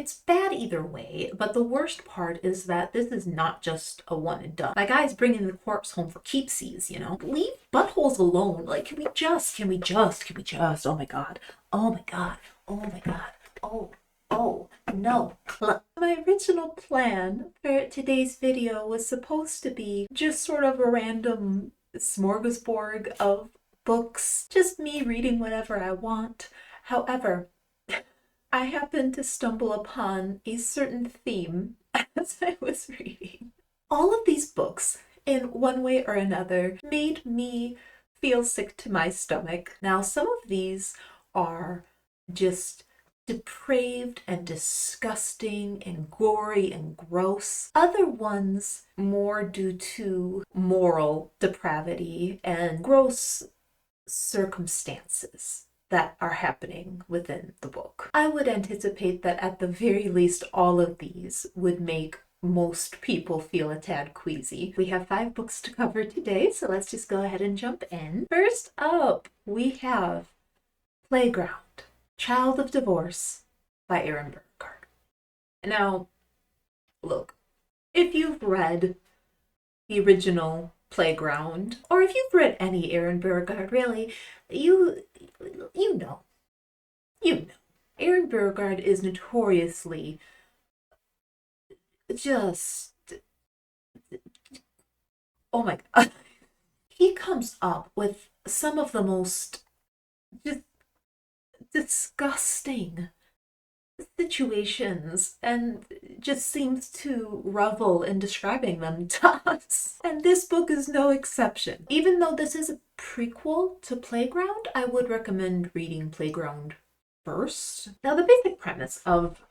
It's bad either way, but the worst part is that this is not just a one and done. My guy's bringing the corpse home for keepsies, you know? Leave buttholes alone. Like, can we just, oh my god, oh my god, oh my god, oh, no. My original plan for today's video was supposed to be just sort of a random smorgasbord of books, just me reading whatever I want. However, I happened to stumble upon a certain theme as I was reading. All of these books, in one way or another, made me feel sick to my stomach. Now, some of these are just depraved and disgusting and gory and gross. Other ones more due to moral depravity and gross circumstances that are happening within the book. I would anticipate that at the very least all of these would make most people feel a tad queasy. We have 5 books to cover today, so let's just go ahead and jump in. First up, we have Playground, Child of Divorce by Aron Beauregard. Now, look, if you've read the original Playground, or if you've read any Aron Beauregard, really, you know. Aron Beauregard is notoriously just, oh my god. He comes up with some of the most just disgusting situations and just seems to revel in describing them to us. And this book is no exception. Even though this is a prequel to Playground, I would recommend reading Playground first. Now, the basic premise of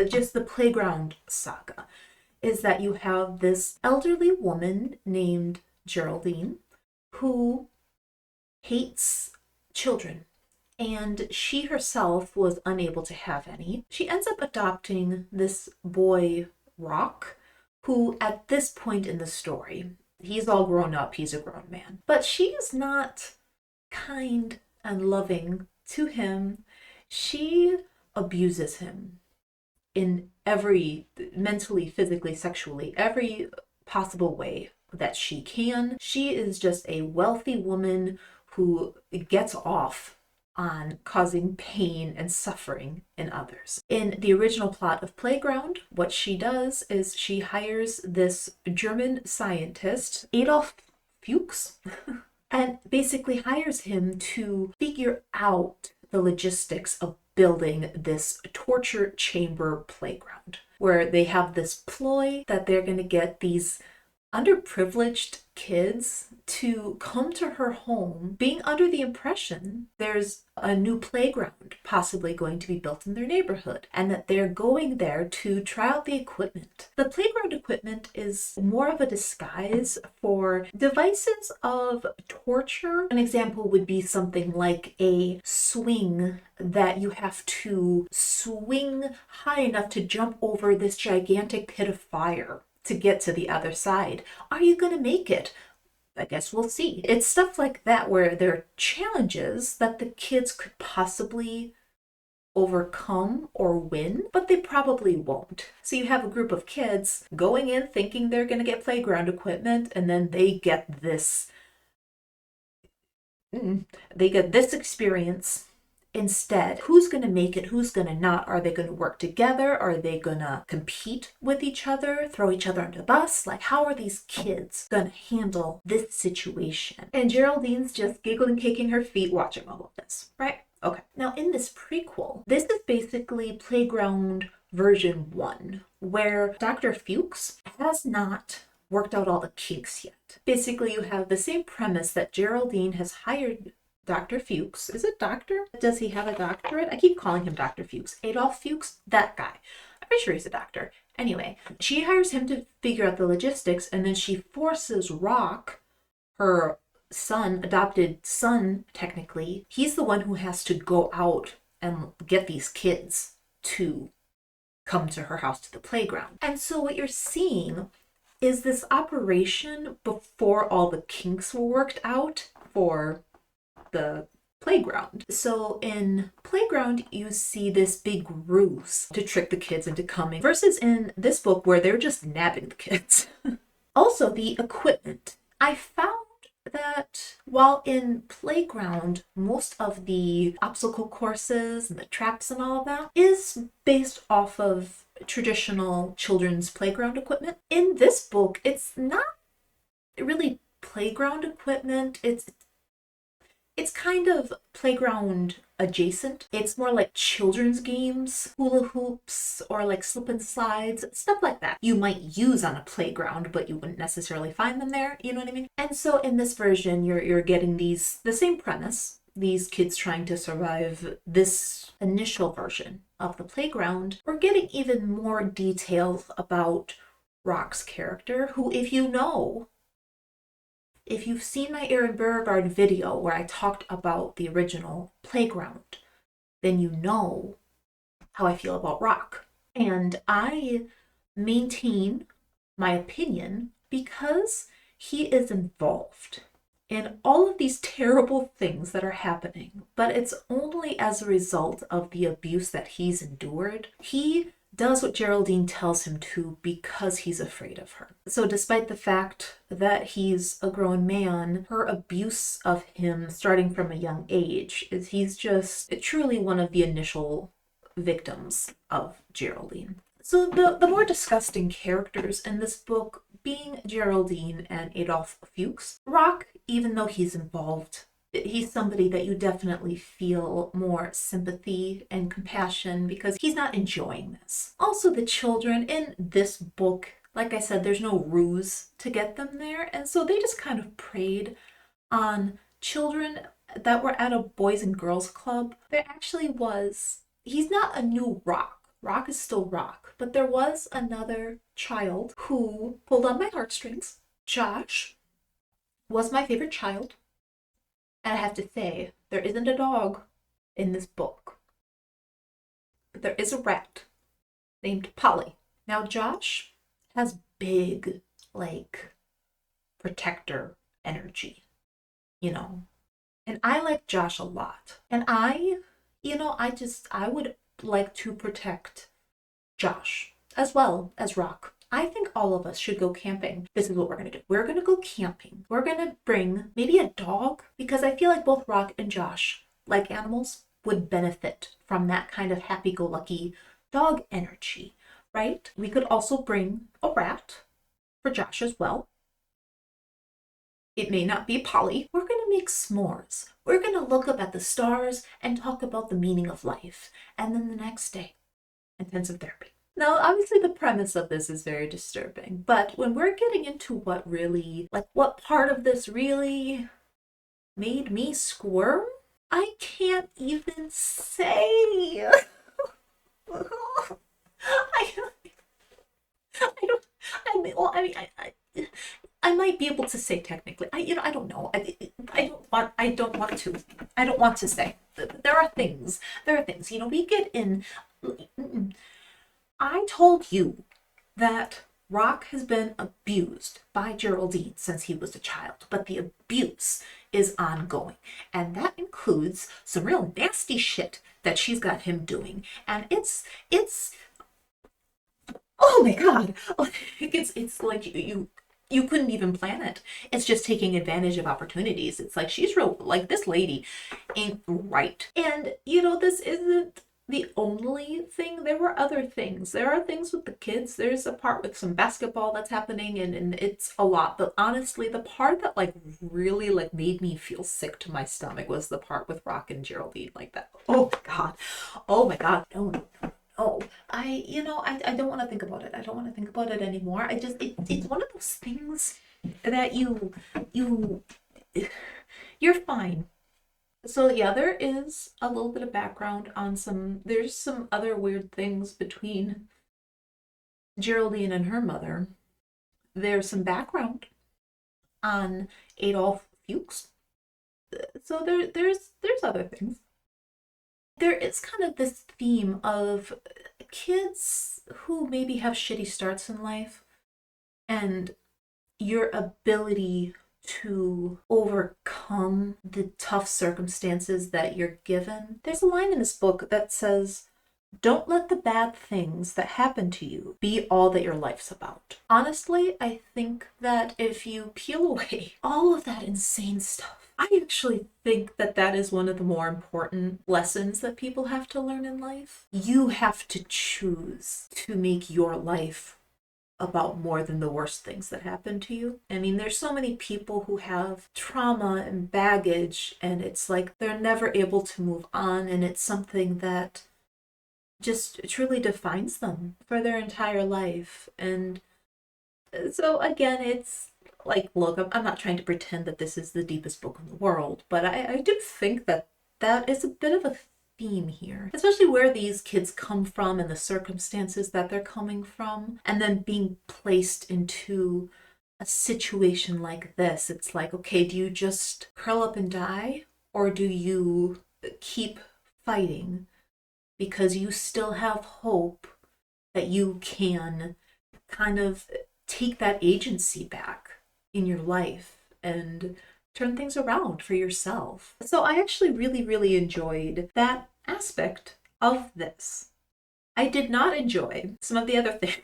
just the Playground saga is that you have this elderly woman named Geraldine who hates children, and she herself was unable to have any. She ends up adopting this boy, Rock, who at this point in the story, he's all grown up, he's a grown man. But she is not kind and loving to him. She abuses him in every, mentally, physically, sexually, every possible way that she can. She is just a wealthy woman who gets off on causing pain and suffering in others. In the original plot of Playground, what she does is she hires this German scientist, Adolf Fuchs, and basically hires him to figure out the logistics of building this torture chamber playground, where they have this ploy that they're going to get these underprivileged kids to come to her home, being under the impression there's a new playground possibly going to be built in their neighborhood, and that they're going there to try out the equipment. The playground equipment is more of a disguise for devices of torture. An example would be something like a swing that you have to swing high enough to jump over this gigantic pit of fire to get to the other side. Are you going to make it? I guess we'll see. It's stuff like that where there are challenges that the kids could possibly overcome or win, but they probably won't. So you have a group of kids going in thinking they're going to get playground equipment, and then they get this experience instead. Who's going to make it? Who's going to not? Are they going to work together? Are they going to compete with each other? Throw each other under the bus? Like, how are these kids going to handle this situation? And Geraldine's just giggling, kicking her feet, watching all of this, right? Okay. Now, in this prequel, this is basically Playground version 1, where Dr. Fuchs has not worked out all the kinks yet. Basically, you have the same premise that Geraldine has hired Dr. Fuchs. Is it doctor? Does he have a doctorate? I keep calling him Dr. Fuchs. Adolf Fuchs? That guy. I'm pretty sure he's a doctor. Anyway, she hires him to figure out the logistics, and then she forces Rock, her son, adopted son, technically. He's the one who has to go out and get these kids to come to her house, to the playground. And so what you're seeing is this operation before all the kinks were worked out for the playground. So in playground, you see this big ruse to trick the kids into coming, versus in this book where they're just nabbing the kids. Also, the equipment. I found that while in playground, most of the obstacle courses and the traps and all of that is based off of traditional children's playground equipment. In this book, it's not really playground equipment. It's kind of playground adjacent. It's more like children's games, hula hoops, or like slip and slides, stuff like that. You might use on a playground, but you wouldn't necessarily find them there, you know what I mean? And so in this version, you're getting the same premise, these kids trying to survive this initial version of the playground. We're getting even more details about Rock's character, who, if you've seen my Aron Beauregard video where I talked about the original playground, then you know how I feel about Rock. And I maintain my opinion because he is involved in all of these terrible things that are happening, but it's only as a result of the abuse that he's endured. He does what Geraldine tells him to because he's afraid of her. So despite the fact that he's a grown man, her abuse of him starting from a young age is he's just truly one of the initial victims of Geraldine. So the more disgusting characters in this book being Geraldine and Adolph Fuchs. Rock, even though he's involved, he's somebody that you definitely feel more sympathy and compassion because he's not enjoying this. Also, the children in this book, like I said, there's no ruse to get them there. And so they just kind of preyed on children that were at a boys and girls club. There actually was, he's not a new Rock. Rock is still Rock, but there was another child who pulled on my heartstrings. Josh was my favorite child. And I have to say, there isn't a dog in this book, but there is a rat named Polly. Now, Josh has big, protector energy, and I like Josh a lot. And I would like to protect Josh as well as Rock. I think all of us should go camping. This is what we're going to do. We're going to go camping. We're going to bring maybe a dog because I feel like both Rock and Josh, like animals, would benefit from that kind of happy-go-lucky dog energy, right? We could also bring a rat for Josh as well. It may not be Polly. We're going to make s'mores. We're going to look up at the stars and talk about the meaning of life. And then the next day, intensive therapy. Now, obviously the premise of this is very disturbing, but when we're getting into what part of this really made me squirm, I can't even say. I might be able to say technically. I don't know. I don't want to say. There are things. We get in. I told you that Rock has been abused by Geraldine since he was a child, but the abuse is ongoing. And that includes some real nasty shit that she's got him doing. And it's oh my God. It's like you couldn't even plan it. It's just taking advantage of opportunities. It's like she's real, this lady ain't right. And this isn't the only thing. There were other things. There are things with the kids. There's a part with some basketball that's happening and it's a lot. But honestly, the part that really made me feel sick to my stomach was the part with Rock and Geraldine like that. Oh my God. Oh my God. No. I don't want to think about it. I don't want to think about it anymore. It's one of those things that you're fine. So yeah, there is a little bit of background on there's some other weird things between Geraldine and her mother. There's some background on Adolph Fuchs. So there's other things. There is kind of this theme of kids who maybe have shitty starts in life and your ability to overcome the tough circumstances that you're given. There's a line in this book that says, "Don't let the bad things that happen to you be all that your life's about." Honestly, I think that if you peel away all of that insane stuff, I actually think that that is one of the more important lessons that people have to learn in life. You have to choose to make your life about more than the worst things that happen to you. I mean, there's so many people who have trauma and baggage, and it's like they're never able to move on, and it's something that just truly defines them for their entire life. And so again, it's like, look, I'm not trying to pretend that this is the deepest book in the world, but I do think that that is a bit of a theme here, especially where these kids come from and the circumstances that they're coming from, and then being placed into a situation like this. It's like, okay, do you just curl up and die, or do you keep fighting because you still have hope that you can kind of take that agency back in your life and turn things around for yourself? So I actually really enjoyed that aspect of this. I did not enjoy some of the other things.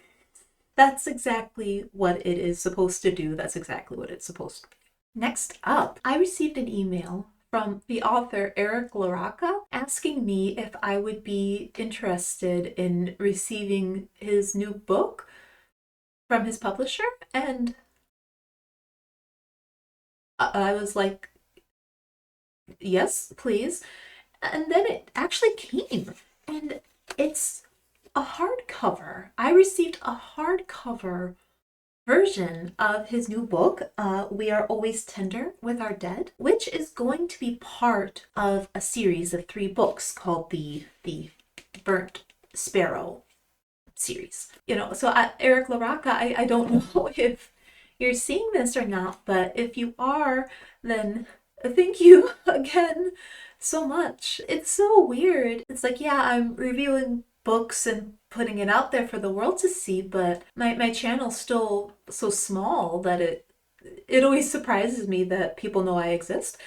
That's exactly what it is supposed to do. That's exactly what it's supposed to be. Next up, I received an email from the author Eric LaRocca asking me if I would be interested in receiving his new book from his publisher, and I was like, yes, please. And then it actually came, and it's a hardcover. I received a hardcover version of his new book, We Are Always Tender with Our Dead, which is going to be part of a series of 3 books called the Burnt Sparrow series. You know, so Eric LaRocca, I don't know if you're seeing this or not, but if you are, then thank you again so much. It's so weird. It's like, yeah, I'm reviewing books and putting it out there for the world to see, but my channel's still so small that it always surprises me that people know I exist.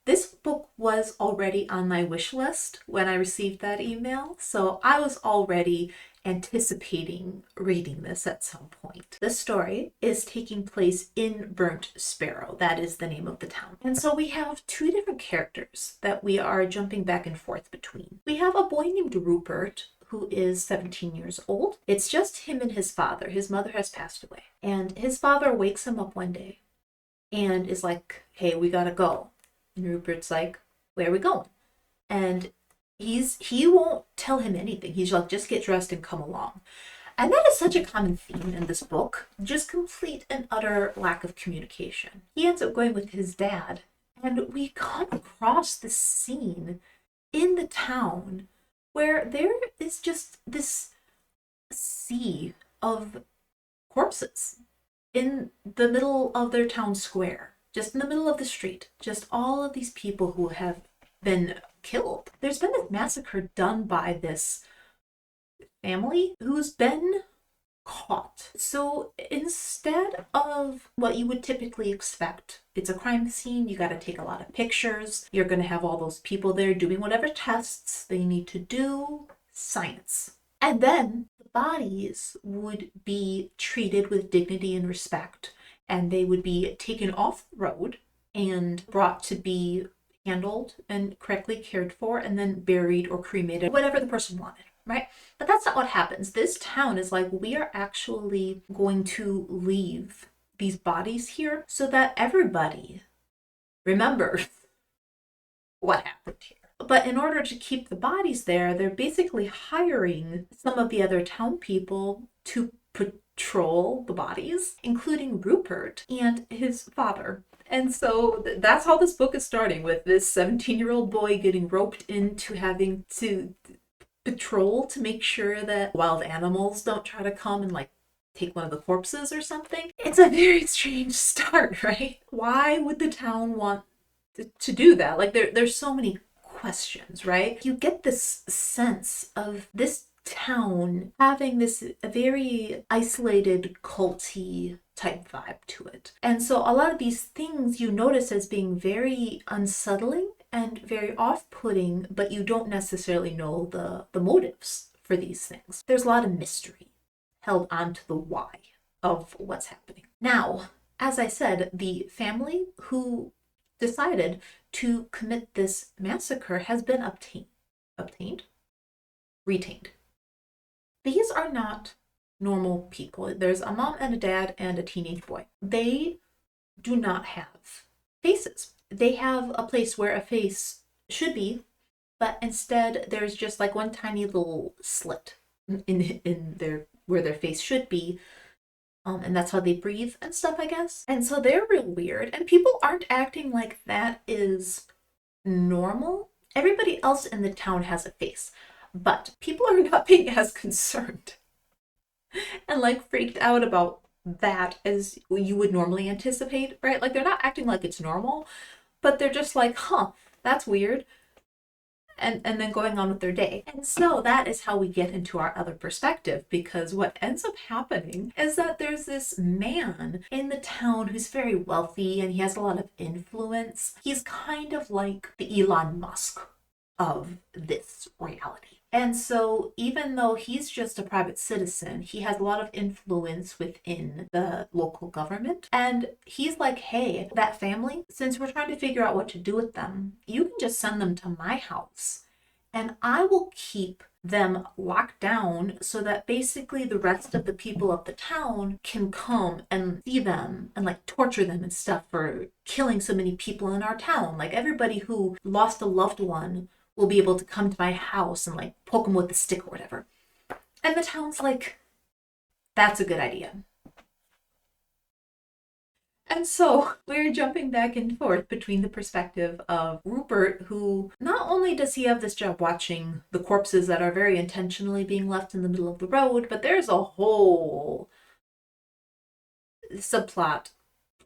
This book was already on my wish list when I received that email, so I was already anticipating reading this at some point. The story is taking place in Burnt Sparrow. That is the name of the town. And so we have 2 different characters that we are jumping back and forth between. We have a boy named Rupert, who is 17 years old. It's just him and his father. His mother has passed away. And his father wakes him up one day and is like, "Hey, we gotta go." And Rupert's like, "Where are we going?" And he won't tell him anything. He's like, "Just get dressed and come along." And that is such a common theme in this book. Just complete and utter lack of communication. He ends up going with his dad, and we come across this scene in the town where there is just this sea of corpses in the middle of their town square, just in the middle of the street. Just all of these people who have been killed. There's been this massacre done by this family who's been caught. So instead of what you would typically expect, it's a crime scene, you got to take a lot of pictures, you're going to have all those people there doing whatever tests they need to do, science. And then the bodies would be treated with dignity and respect, and they would be taken off the road and brought to be handled and correctly cared for, and then buried or cremated, whatever the person wanted, right? But that's not what happens. This town is like, we are actually going to leave these bodies here so that everybody remembers what happened here. But in order to keep the bodies there, they're basically hiring some of the other town people to patrol the bodies, including Rupert and his father. And so that's how this book is starting, with this 17-year-old boy getting roped into having to patrol to make sure that wild animals don't try to come and like take one of the corpses or something. It's a very strange start, right? Why would the town want to do that? Like there's so many questions, right? You get this sense of this town having this very isolated, culty type vibe to it. And so a lot of these things you notice as being very unsettling and very off-putting, but you don't necessarily know the motives for these things. There's a lot of mystery held onto the why of what's happening. Now, as I said, the family who decided to commit this massacre has been retained. These are not normal people. There's a mom and a dad and a teenage boy. They do not have faces. They have a place where a face should be, but instead there's just like one tiny little slit in their where their face should be. And that's how they breathe and stuff, I guess. And so they're real weird, and people aren't acting like that is normal. Everybody else in the town has a face, but people are not being as concerned and like freaked out about that as you would normally anticipate, right? Like they're not acting like it's normal, but they're just like, huh, that's weird. And then going on with their day. And so that is how we get into our other perspective, because what ends up happening is that there's this man in the town who's very wealthy and he has a lot of influence. He's kind of like the Elon Musk of this reality. And so even though he's just a private citizen, he has a lot of influence within the local government. And he's like, hey, that family, since we're trying to figure out what to do with them, you can just send them to my house and I will keep them locked down so that basically the rest of the people of the town can come and see them and like torture them and stuff for killing so many people in our town. Like everybody who lost a loved one will be able to come to my house and like poke them with a stick or whatever. And the town's like, that's a good idea. And so we're jumping back and forth between the perspective of Rupert, who not only does he have this job watching the corpses that are very intentionally being left in the middle of the road, but there's a whole subplot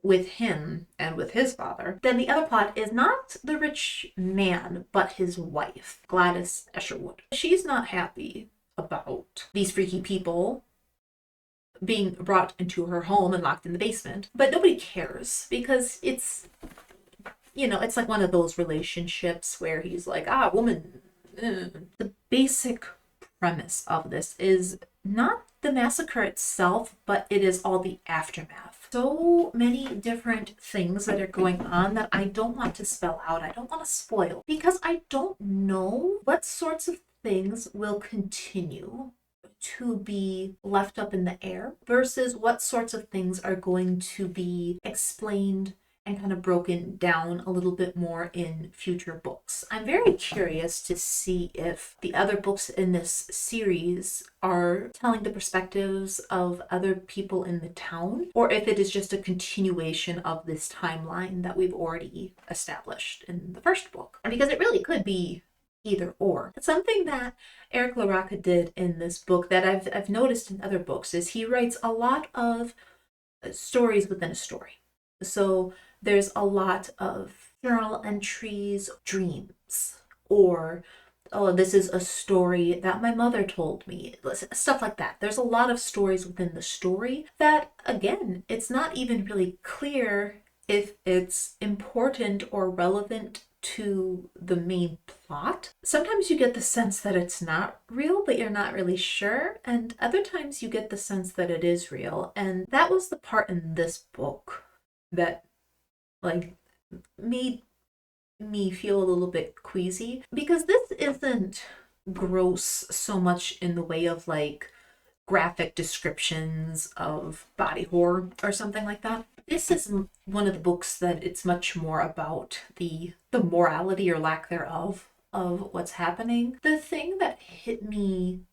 with him and with his father. Then the other plot is not the rich man, but his wife, Gladys Escherwood. She's not happy about these freaky people being brought into her home and locked in the basement, but nobody cares because it's, you know, it's like one of those relationships where he's like, woman. The basic premise of this is not the massacre itself, but it is all the aftermath. So many different things that are going on that I don't want to spell out. I don't want to spoil because I don't know what sorts of things will continue to be left up in the air versus what sorts of things are going to be explained and kind of broken down a little bit more in future books. I'm very curious to see if the other books in this series are telling the perspectives of other people in the town, or if it is just a continuation of this timeline that we've already established in the first book. Because it really could be either or. Something that Eric LaRocca did in this book that I've noticed in other books is he writes a lot of stories within a story. So there's a lot of journal entries, dreams, or, oh, this is a story that my mother told me, stuff like that. There's a lot of stories within the story that, again, it's not even really clear if it's important or relevant to the main plot. Sometimes you get the sense that it's not real, but you're not really sure. And other times you get the sense that it is real. And that was the part in this book that like made me feel a little bit queasy, because this isn't gross so much in the way of like graphic descriptions of body horror or something like that. This is one of the books that it's much more about the morality or lack thereof of what's happening. The thing that hit me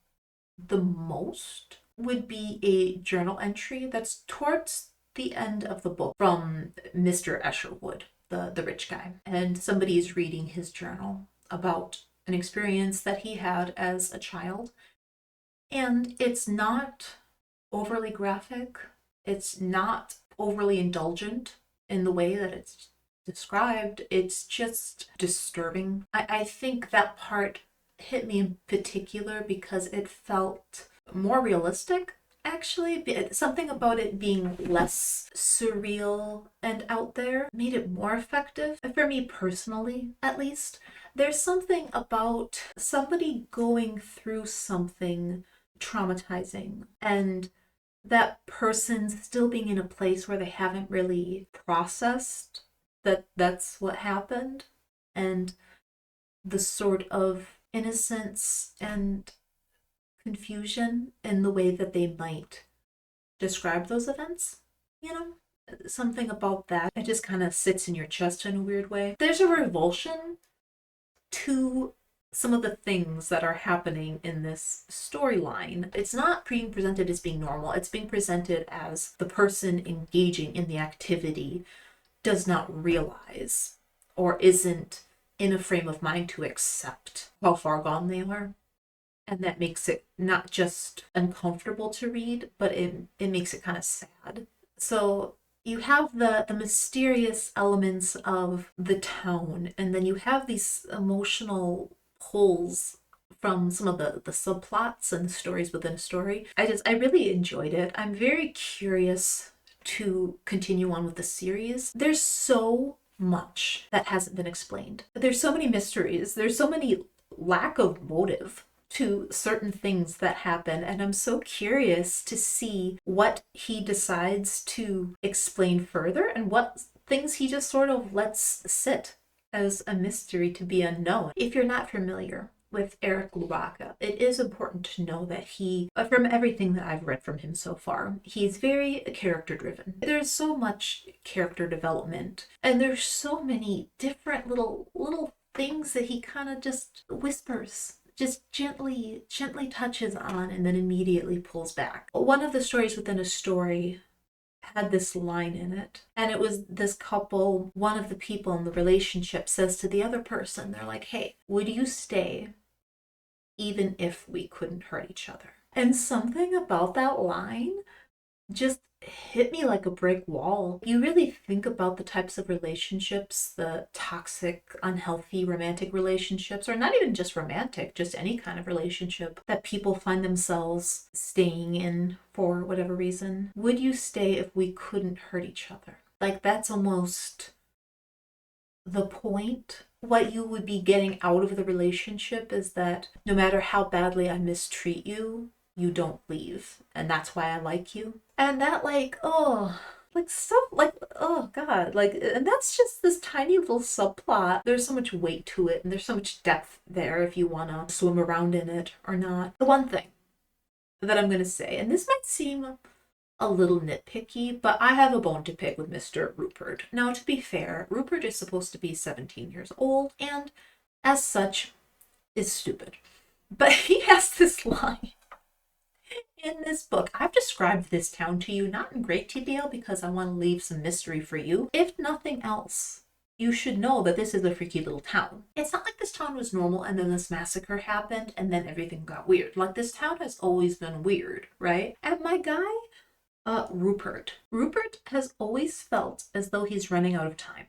the most would be a journal entry that's towards the end of the book from Mr. Escherwood, the rich guy. And somebody is reading his journal about an experience that he had as a child. And it's not overly graphic. It's not overly indulgent in the way that it's described. It's just disturbing. I think that part hit me in particular because it felt more realistic, actually. Something about it being less surreal and out there made it more effective. For me personally, at least. There's something about somebody going through something traumatizing and that person still being in a place where they haven't really processed that that's what happened, and the sort of innocence and confusion in the way that they might describe those events, you know? Something about that. It just kind of sits in your chest in a weird way. There's a revulsion to some of the things that are happening in this storyline. It's not being presented as being normal, it's being presented as the person engaging in the activity does not realize or isn't in a frame of mind to accept how far gone they are. And that makes it not just uncomfortable to read, but it makes it kind of sad. So you have the mysterious elements of the town, and then you have these emotional pulls from some of the subplots and the stories within a story. I really enjoyed it. I'm very curious to continue on with the series. There's so much that hasn't been explained. There's so many mysteries. There's so many lack of motive to certain things that happen, and I'm so curious to see what he decides to explain further and what things he just sort of lets sit as a mystery to be unknown. If you're not familiar with Eric LaRocca, it is important to know that he, from everything that I've read from him so far, he's very character driven. There's so much character development, and there's so many different little things that he kind of just whispers, just gently touches on, and then immediately pulls back. One of the stories within a story had this line in it, and it was this couple. One of the people in the relationship says to the other person, they're like, hey, would you stay even if we couldn't hurt each other? And something about that line just hit me like a brick wall. You really think about the types of relationships, the toxic, unhealthy romantic relationships, or not even just romantic, just any kind of relationship that people find themselves staying in for whatever reason. Would you stay if we couldn't hurt each other? Like, that's almost the point. What you would be getting out of the relationship is that no matter how badly I mistreat you, you don't leave, and that's why I like you. And that, like, oh, like stuff like, oh god, like, and that's just this tiny little subplot. There's so much weight to it, and there's so much depth there if you want to swim around in it or not. The one thing that I'm gonna say, and this might seem a little nitpicky, but I have a bone to pick with Mr. Rupert. Now, to be fair, Rupert is supposed to be 17 years old, and as such is stupid. But he has this line in this book. I've described this town to you, not in great detail because I want to leave some mystery for you. If nothing else, you should know that this is a freaky little town. It's not like this town was normal and then this massacre happened and then everything got weird. Like, this town has always been weird, right? And my guy, Rupert has always felt as though he's running out of time.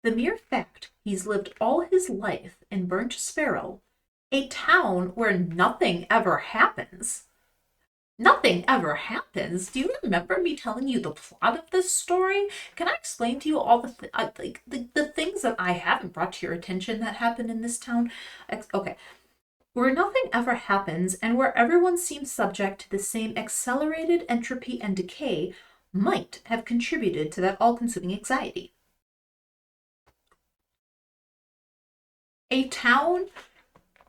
The mere fact he's lived all his life in Burnt Sparrow, a town where nothing ever happens. Nothing ever happens. Do you remember me telling you the plot of this story? Can I explain to you all the things that I haven't brought to your attention that happen in this town? Okay. Where nothing ever happens and where everyone seems subject to the same accelerated entropy and decay might have contributed to that all-consuming anxiety. A town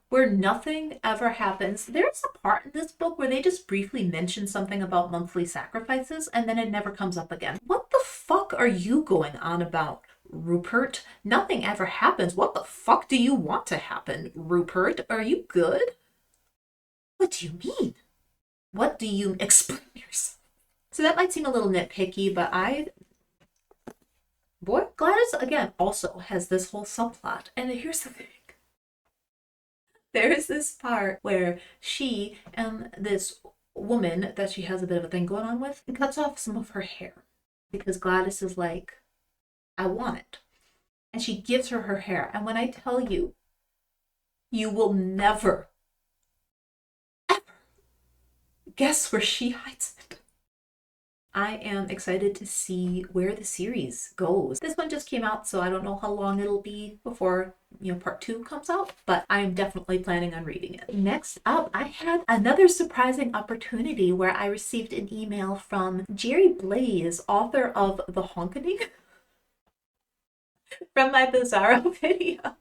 where nothing ever happens. There's a part in this book where they just briefly mention something about monthly sacrifices and then it never comes up again. What the fuck are you going on about, Rupert? Nothing ever happens. What the fuck do you want to happen, Rupert? Are you good? What do you mean? What do you explain yourself? So that might seem a little nitpicky, but Gladys, again, also has this whole subplot. And here's the thing. There's this part where she and this woman that she has a bit of a thing going on with cuts off some of her hair because Gladys is like, I want it. And she gives her hair. And when I tell you, You will never, ever guess where she hides it. I am excited to see where the series goes. This one just came out, so I don't know how long it'll be before, part 2 comes out, but I'm definitely planning on reading it. Next up, I had another surprising opportunity where I received an email from Jerry Blaze, author of The Honkening, from my Bizarro video.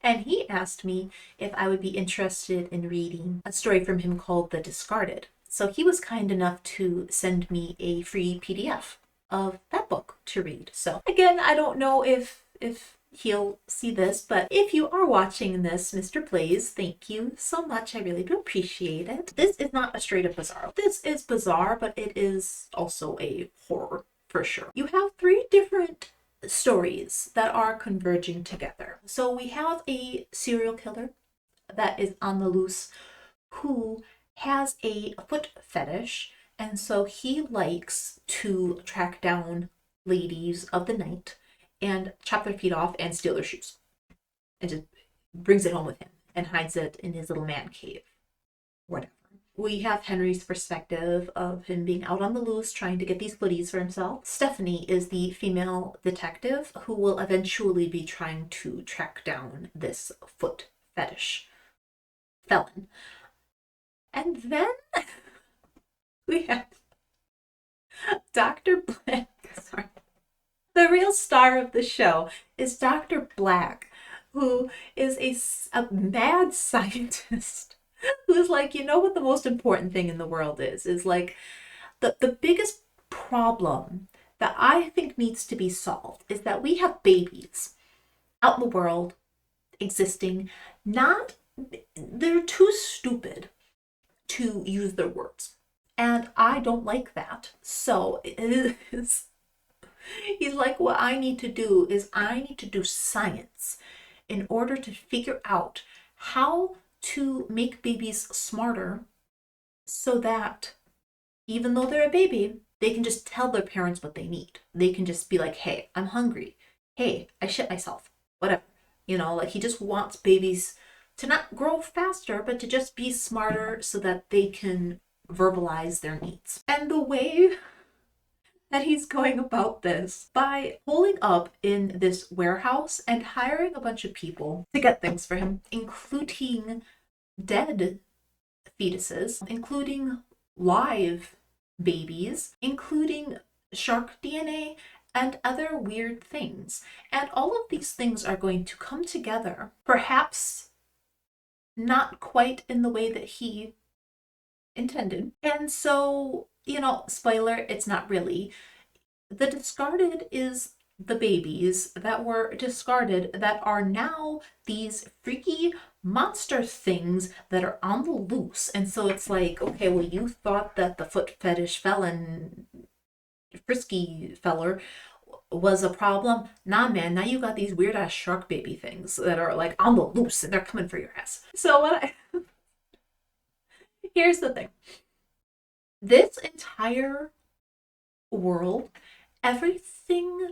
And he asked me if I would be interested in reading a story from him called The Discarded. So he was kind enough to send me a free PDF of that book to read. So again, I don't know if he'll see this, but if you are watching this, Mr. Blaze, thank you so much. I really do appreciate it. This is not a straight up Bizarro. This is bizarre, but it is also a horror for sure. You have 3 different stories that are converging together. So we have a serial killer that is on the loose who has a foot fetish, and so he likes to track down ladies of the night and chop their feet off and steal their shoes, and just brings it home with him and hides it in his little man cave, whatever. We have Henry's perspective of him being out on the loose trying to get these footies for himself. Stephanie is the female detective who will eventually be trying to track down this foot fetish felon. And then we have Dr. Black. Sorry. The real star of the show is Dr. Black, who is a mad scientist who's like, what the most important thing in the world is like the biggest problem that I think needs to be solved is that we have babies out in the world existing, they're too stupid to use their words. And I don't like that. So he's like, what I need to do is I need to do science in order to figure out how to make babies smarter so that even though they're a baby, they can just tell their parents what they need. They can just be like, hey, I'm hungry. Hey, I shit myself. Whatever. Like he just wants babies to not grow faster, but to just be smarter so that they can verbalize their needs. And the way that he's going about this, by pulling up in this warehouse and hiring a bunch of people to get things for him, including dead fetuses, including live babies, including shark DNA, and other weird things. And all of these things are going to come together, perhaps not quite in the way that he intended. And so, spoiler, it's not really. The discarded is the babies that were discarded that are now these freaky monster things that are on the loose. And so it's like, okay, well, you thought that the foot fetish felon, frisky feller, was a problem. Nah, man, now you got these weird ass shark baby things that are like on the loose and they're coming for your ass. So here's the thing. This entire world, everything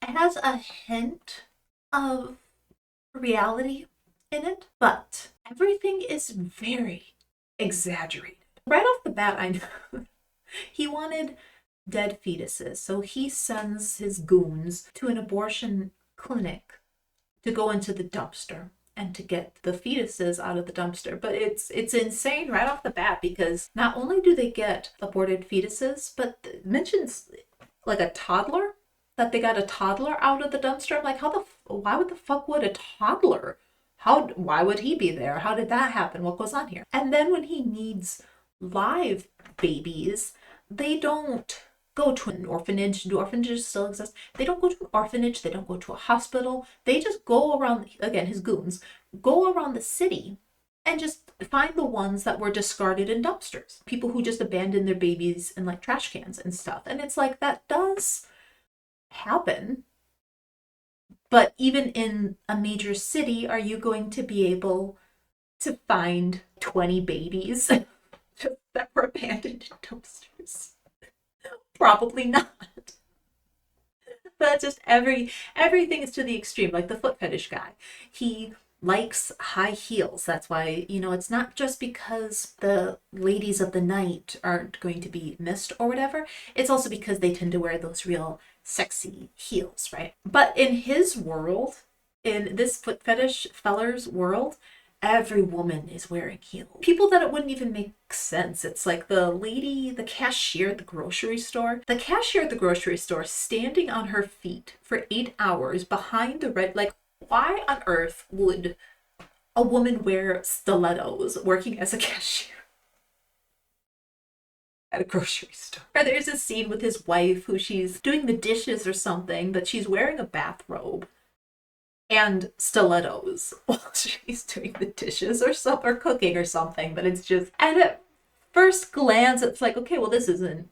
has a hint of reality in it, but everything is very exaggerated. Right off the bat, I know he wanted dead fetuses, so he sends his goons to an abortion clinic to go into the dumpster and to get the fetuses out of the dumpster. But it's insane right off the bat, because not only do they get aborted fetuses, but it mentions like a toddler, that they got a toddler out of the dumpster. I'm like, why would the fuck would a toddler? Why would he be there? How did that happen? What goes on here? And then when he needs live babies, they don't go to an orphanage. Do orphanages still exist? They don't go to an orphanage. They don't go to a hospital. They just go around, again, his goons, go around the city and just find the ones that were discarded in dumpsters. People who just abandon their babies in like trash cans and stuff. And it's like, that does happen. But even in a major city, are you going to be able to find 20 babies that were abandoned in dumpsters? Probably not. But just everything is to the extreme. Like the foot fetish guy, he likes high heels. That's why, it's not just because the ladies of the night aren't going to be missed or whatever. It's also because they tend to wear those real sexy heels, right? But in his world, in this foot fetish feller's world, every woman is wearing heels. People that it wouldn't even make sense. It's like the lady, the cashier at the grocery store. The cashier at the grocery store standing on her feet for 8 hours behind the red, like, why on earth would a woman wear stilettos working as a cashier at a grocery store? Or there's a scene with his wife who she's doing the dishes or something, but she's wearing a bathrobe and stilettos while she's doing the dishes or cooking or something. But it's just, and at first glance, it's like, okay, well, this isn't,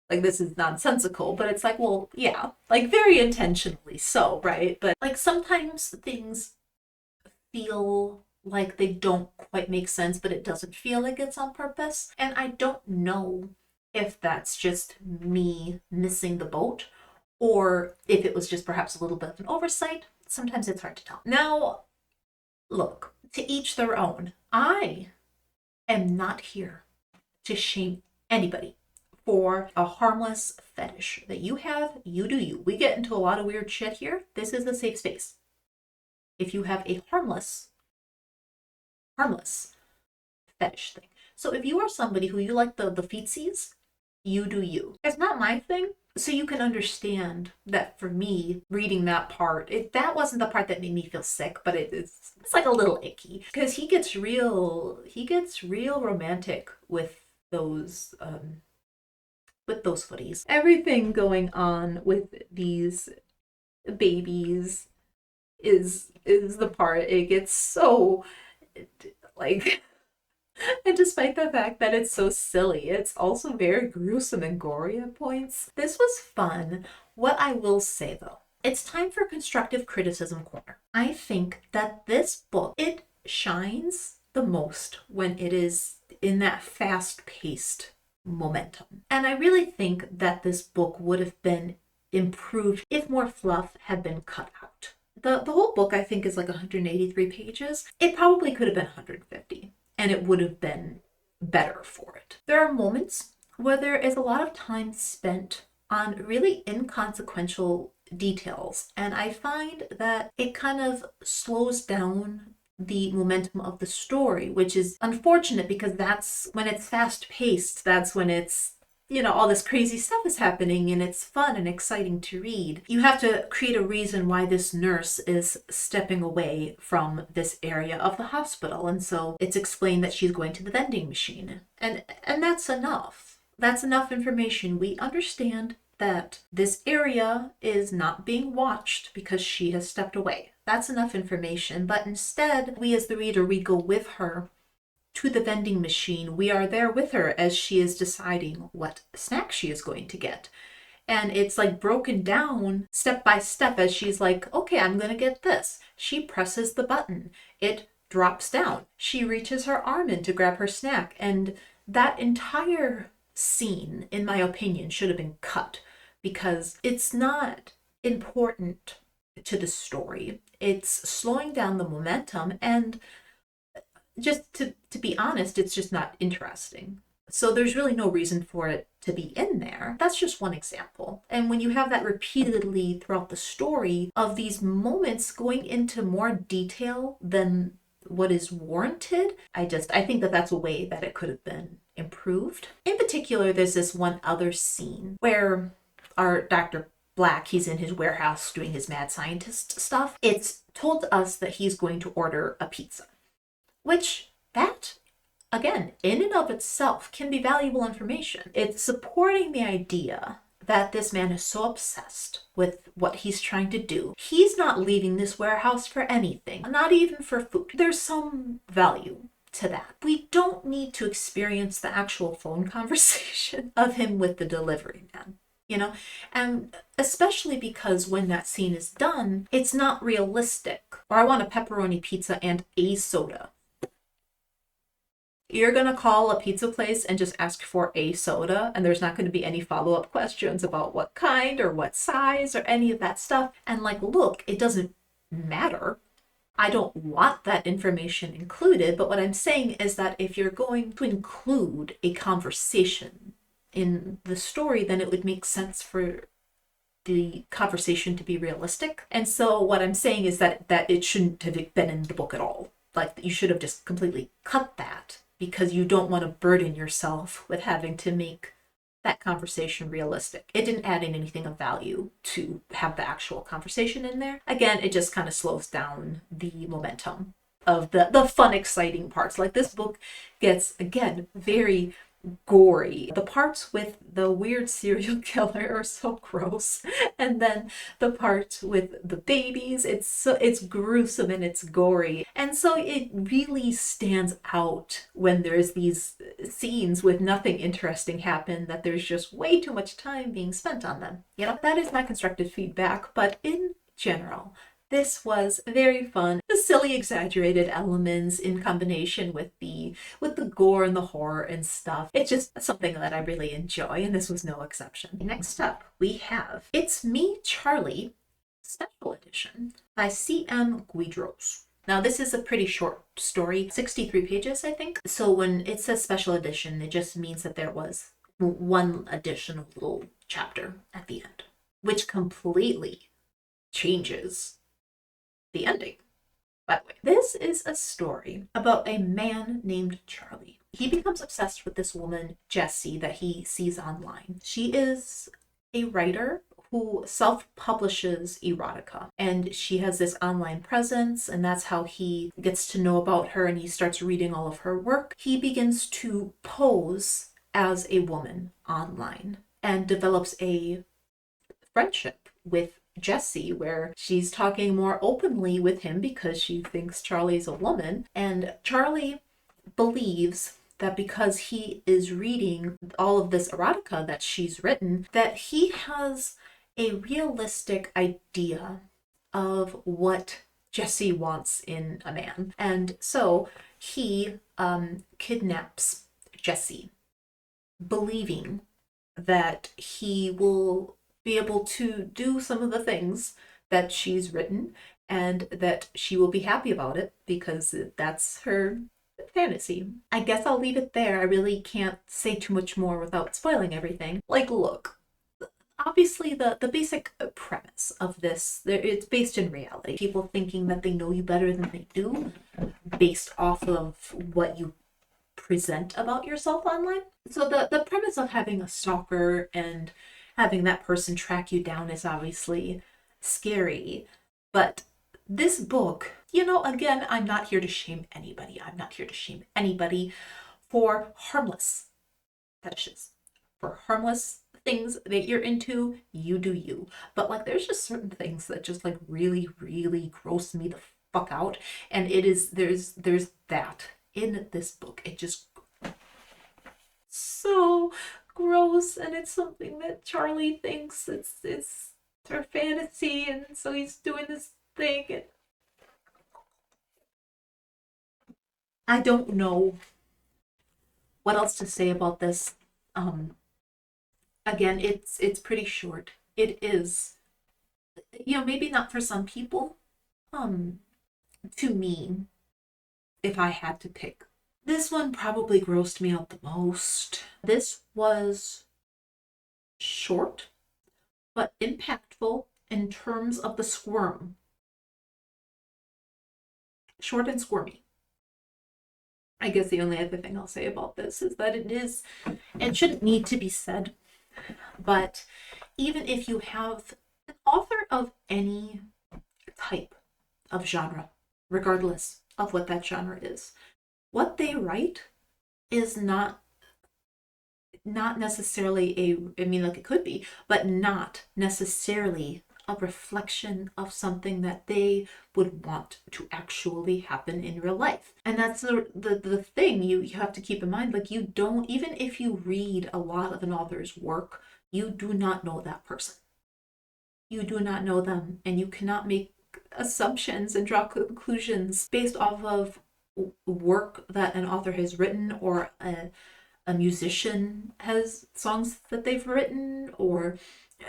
like, this is nonsensical, but it's like, well, yeah, like, very intentionally so, right? But like, sometimes things feel like they don't quite make sense, but it doesn't feel like it's on purpose. And I don't know if that's just me missing the boat or if it was just perhaps a little bit of an oversight. Sometimes it's hard to tell. Now, look, to each their own. I am not here to shame anybody for a harmless fetish that you have. You do you. We get into a lot of weird shit here. This is a safe space. If you have a harmless fetish thing. So if you are somebody who you like the feetsies, you do you. It's not my thing. So you can understand that for me, reading that part, that wasn't the part that made me feel sick, but it's like a little icky because he gets real romantic with those footies. Everything going on with these babies is the part it gets so like. And despite the fact that it's so silly, it's also very gruesome and gory at points. This was fun. What I will say though, it's time for constructive criticism corner. I think that this book, it shines the most when it is in that fast-paced momentum. And I really think that this book would have been improved if more fluff had been cut out. The whole book, I think, is like 183 pages. It probably could have been 150. And it would have been better for it. There are moments where there is a lot of time spent on really inconsequential details, and I find that it kind of slows down the momentum of the story, which is unfortunate because that's when it's fast-paced, that's when it's, all this crazy stuff is happening and it's fun and exciting to read. You have to create a reason why this nurse is stepping away from this area of the hospital. And so it's explained that she's going to the vending machine. And that's enough. That's enough information. We understand that this area is not being watched because she has stepped away. That's enough information. But instead, we as the reader, we go with her to the vending machine. We are there with her as she is deciding what snack she is going to get. And it's like broken down step by step as she's like, okay, I'm going to get this. She presses the button. It drops down. She reaches her arm in to grab her snack. And that entire scene, in my opinion, should have been cut because it's not important to the story. It's slowing down the momentum, and just to be honest, it's just not interesting. So there's really no reason for it to be in there. That's just one example. And when you have that repeatedly throughout the story of these moments going into more detail than what is warranted, I think that that's a way that it could have been improved. In particular, there's this one other scene where our Dr. Black, he's in his warehouse doing his mad scientist stuff. It's told to us that he's going to order a pizza. Which, that, again, in and of itself can be valuable information. It's supporting the idea that this man is so obsessed with what he's trying to do. He's not leaving this warehouse for anything, not even for food. There's some value to that. We don't need to experience the actual phone conversation of him with the delivery man. And especially because when that scene is done, it's not realistic. Or I want a pepperoni pizza and a soda. You're going to call a pizza place and just ask for a soda, and there's not going to be any follow-up questions about what kind or what size or any of that stuff. And look, it doesn't matter. I don't want that information included, but what I'm saying is that if you're going to include a conversation in the story, then it would make sense for the conversation to be realistic. And so what I'm saying is that it shouldn't have been in the book at all. Like, you should have just completely cut that, because you don't want to burden yourself with having to make that conversation realistic. It didn't add in anything of value to have the actual conversation in there. Again, it just kind of slows down the momentum of the fun, exciting parts. Like, this book gets, again, very gory. The parts with the weird serial killer are so gross, and then the parts with the babies, it's gruesome and it's gory, and so it really stands out when there's these scenes with nothing interesting happen, that there's just way too much time being spent on them. You know, that is my constructive feedback, but in general, this was very fun. The silly, exaggerated elements in combination with the gore and the horror and stuff. It's just something that I really enjoy, and this was no exception. Next up, we have It's Me, Charlie, Special Edition by C.M. Guidroz. Now, this is a pretty short story, 63 pages, I think. So when it says special edition, it just means that there was one additional little chapter at the end, which completely changes the ending. By the way, this is a story about a man named Charlie. He becomes obsessed with this woman, Jessie, that he sees online. She is a writer who self-publishes erotica, and she has this online presence, and that's how he gets to know about her, and he starts reading all of her work. He begins to pose as a woman online and develops a friendship with Jessie, where she's talking more openly with him because she thinks Charlie's a woman, and Charlie believes that because he is reading all of this erotica that she's written, that he has a realistic idea of what Jessie wants in a man. And so he kidnaps Jessie, believing that he will be able to do some of the things that she's written, and that she will be happy about it because that's her fantasy. I guess I'll leave it there. I really can't say too much more without spoiling everything. Like, look, obviously the basic premise of this, it's based in reality. People thinking that they know you better than they do based off of what you present about yourself online. So the premise of having a stalker and having that person track you down is obviously scary. But this book, you know, again, I'm not here to shame anybody. I'm not here to shame anybody for harmless fetishes, for harmless things that you're into. You do you. But like, there's just certain things that just like really, really gross me the fuck out. And it is, there's that in this book. It just so gross, and it's something that Charlie thinks it's her fantasy, and so he's doing this thing, and I don't know what else to say about this. Again, it's pretty short. It is, you know, maybe not for some people. To me, if I had to pick, this one probably grossed me out the most. This was short, but impactful in terms of the squirm. Short and squirmy. I guess the only other thing I'll say about this is that it shouldn't need to be said, but even if you have an author of any type of genre, regardless of what that genre is, what they write is not necessarily I mean, like, it could be, but not necessarily a reflection of something that they would want to actually happen in real life. And that's the thing you have to keep in mind. Like, you don't, even if you read a lot of an author's work, you do not know that person. You do not know them, and you cannot make assumptions and draw conclusions based off of work that an author has written, or a musician has songs that they've written, or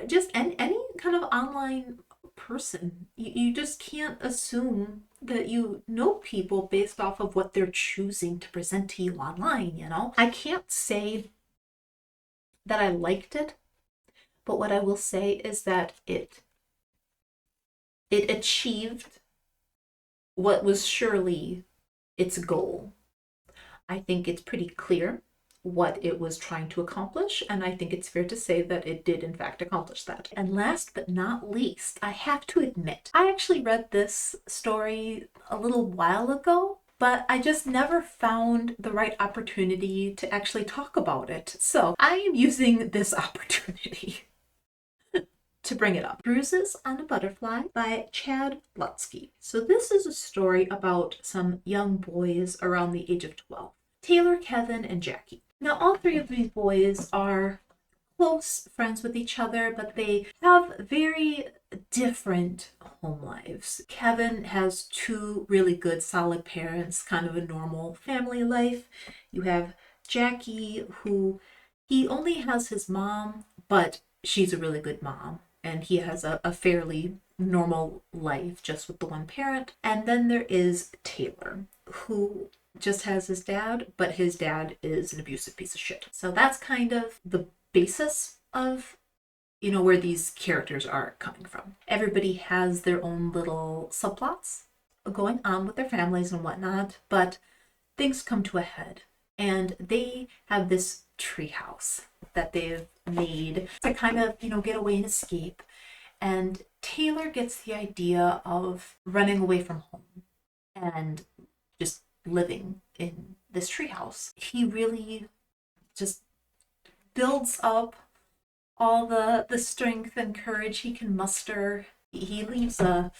just any kind of online person. You just can't assume that you know people based off of what they're choosing to present to you online, you know? I can't say that I liked it, but what I will say is that it achieved what was surely its goal. I think it's pretty clear what it was trying to accomplish, and I think it's fair to say that it did in fact accomplish that. And last but not least, I have to admit, I actually read this story a little while ago, but I just never found the right opportunity to actually talk about it. So I am using this opportunity to bring it up. Bruises on a Butterfly by Chad Lutzke. So this is a story about some young boys around the age of 12. Taylor, Kevin, and Jackie. Now, all three of these boys are close friends with each other, but they have very different home lives. Kevin has two really good, solid parents, kind of a normal family life. You have Jackie, who he only has his mom, but she's a really good mom. And he has a fairly normal life just with the one parent. And then there is Taylor, who just has his dad, but his dad is an abusive piece of shit. So that's kind of the basis of, you know, where these characters are coming from. Everybody has their own little subplots going on with their families and whatnot, but things come to a head. And they have this treehouse that they've made to kind of, you know, get away and escape. And Taylor gets the idea of running away from home and just living in this treehouse. He really just builds up all the strength and courage he can muster. He leaves a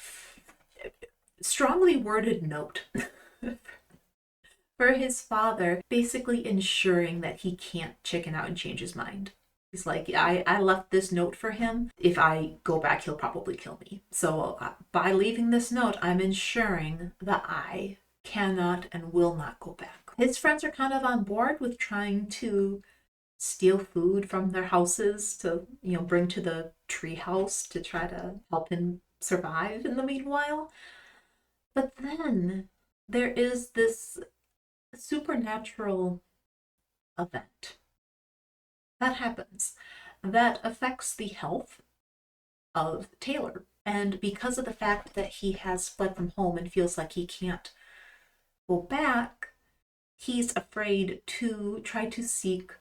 strongly worded note for his father, basically ensuring that he can't chicken out and change his mind. He's like, I left this note for him. If I go back, he'll probably kill me. So by leaving this note, I'm ensuring that I cannot and will not go back. His friends are kind of on board with trying to steal food from their houses to, you know, bring to the tree house to try to help him survive in the meanwhile. But then there is this supernatural event that happens that affects the health of Taylor. And because of the fact that he has fled from home and feels like he can't go back, he's afraid to try to seek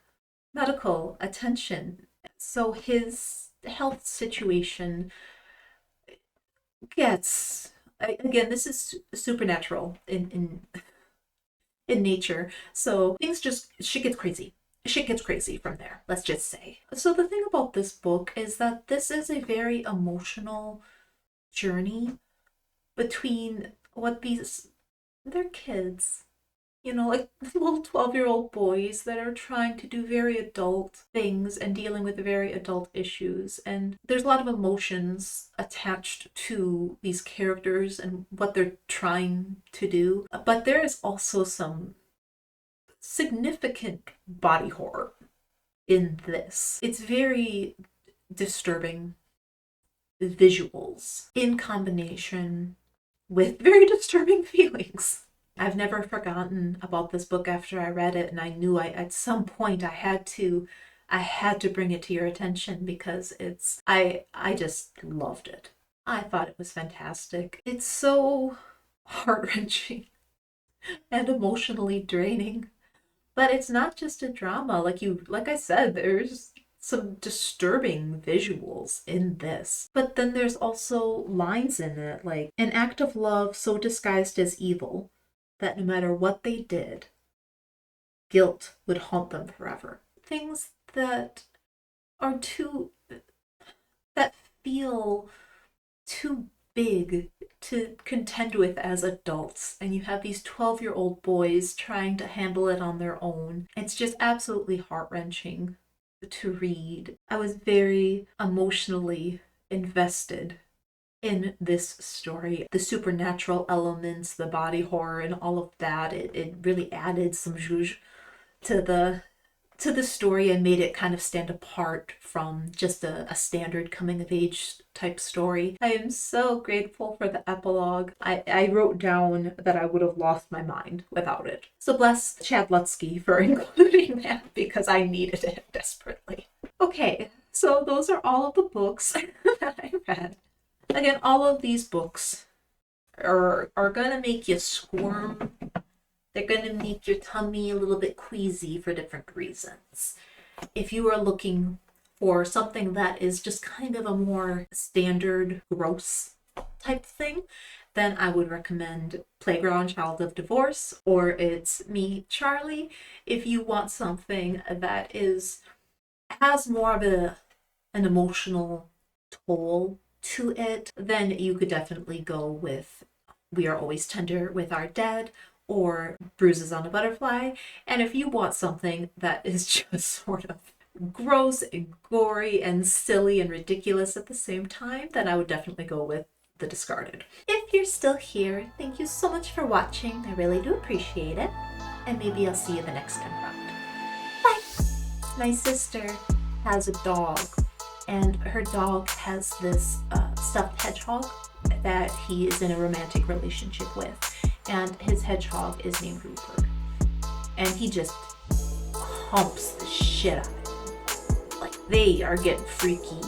medical attention. So his health situation gets, again, this is supernatural in nature. So things just, shit gets crazy. Shit gets crazy from there, let's just say. So the thing about this book is that this is a very emotional journey between what they're kids, you know, like little 12-year-old boys that are trying to do very adult things and dealing with very adult issues. And there's a lot of emotions attached to these characters and what they're trying to do. But there is also some significant body horror in this. It's very disturbing visuals in combination with very disturbing feelings. I've never forgotten about this book after I read it, and I knew at some point I had to bring it to your attention because I just loved it. I thought it was fantastic. It's so heart-wrenching and emotionally draining. But it's not just a drama. Like I said, there's some disturbing visuals in this. But then there's also lines in it like, an act of love so disguised as evil that no matter what they did, guilt would haunt them forever. Things that feel too big to contend with as adults, and you have these 12-year-old boys trying to handle it on their own. It's just absolutely heart-wrenching to read. I was very emotionally invested in this story. The supernatural elements, the body horror, and all of that, it really added some zhuzh to to the story and made it kind of stand apart from just a standard coming of age type story. I am so grateful for the epilogue. I wrote down that I would have lost my mind without it. So bless Chad Lutzke for including that because I needed it desperately. Okay, so those are all of the books that I read. Again, all of these books are gonna make you squirm. They're gonna make your tummy a little bit queasy for different reasons. If you are looking for something that is just kind of a more standard gross type thing, then I would recommend Playground Child of Divorce or It's Me, Charlie. If you want something that has more of an emotional toll to it, then you could definitely go with We Are Always Tender with Our Dead or Bruises on a Butterfly. And if you want something that is just sort of gross and gory and silly and ridiculous at the same time, then I would definitely go with The Discarded. If you're still here, thank you so much for watching. I really do appreciate it. And maybe I'll see you the next time around. Bye! My sister has a dog, and her dog has this stuffed hedgehog that he is in a romantic relationship with. And his hedgehog is named Rupert. And he just humps the shit out of him. Like, they are getting freaky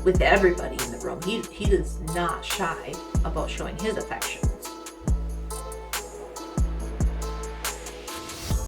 with everybody in the room. He is not shy about showing his affection.